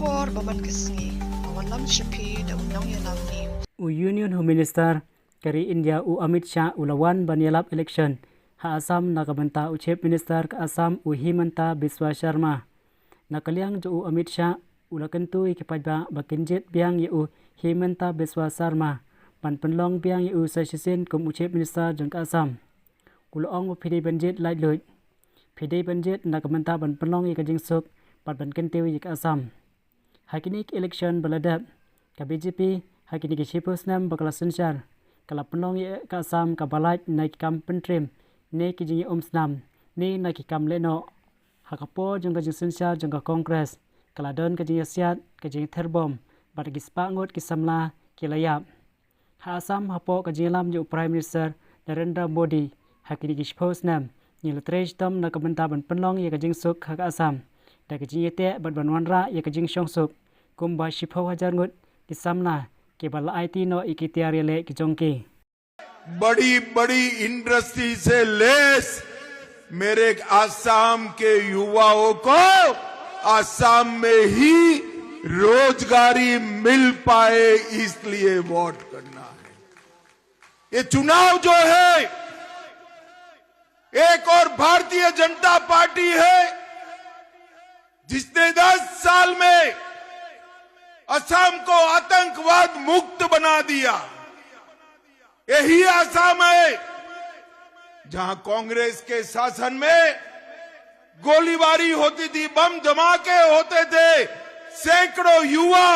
Kubor baman kesni, awan lam shipi da unang yalam ni. Union Home Minister kari India Amit Shah ulawan banyalap election ha Assam nakabanta Chief Minister ka Assam Himanta Biswa Sharma nakaliang jo Amit Shah ulakentu ikipadba bakinjet biang yu Himanta Biswa Sharma panpenlong biang yu sasisin kum Chief Minister jeng ka Assam kulong pidi banjet lai lut pidi banjet nakabanta panpenlong ikajing suk panpenkentiu ik Assam hakinik election baladap ka BJP hakini ke Shipus nam bakal sensyar kala penong ye ka Assam ka balaj naik kam pentrim ne ki jingi omsnam ni naik kam leno hakapo jeng ka sensyar jeng ka kongres kala don ka jingi siat ka jingi terbom bat ki spangot ki samla ki layap ha Assam hapo ka jingi lam ju Prime Minister Narendra Modi hakini ke Shipus nam ni letrej tom na kabenta ban penong ye ka jing suk ha ka Assam da ka jingi te bat banwanra ye ka jing shong suk kumba Shipo hajar ngut ki samla के बल IT no इकितियारी ले की जोंकी बड़ी बड़ी इंडस्ट्री से लेस मेरे आसाम के युवाओं को आसाम में ही रोजगारी मिल पाए इसलिए वोट करना है। ये चुनाव जो है एक और भारतीय जनता पार्टी है जिसने 10 साल में असम को आतंकवाद मुक्त बना दिया। यही असम है जहां कांग्रेस के शासन में गोलीबारी होती थी, बम धमाके होते थे, सैकड़ों युवा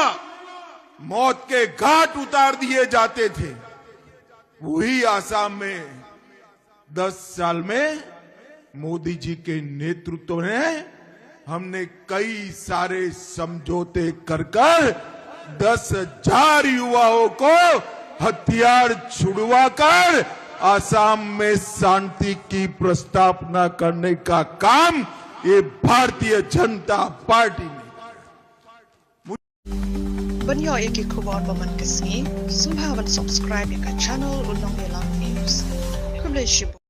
मौत के घाट उतार दिए जाते थे। वही असम में 10 साल में मोदी जी के नेतृत्व में हमने कई सारे समझौते कर 10,000 युवाओं को हथियार छुड़वाकर आसाम में शांति की प्रस्तावना करने का काम ये भारतीय जनता पार्टी ने। Banyo iki kubor baman kesni, sumhawan subscribe ka channel Ulong Yalam News. Kumle shibu.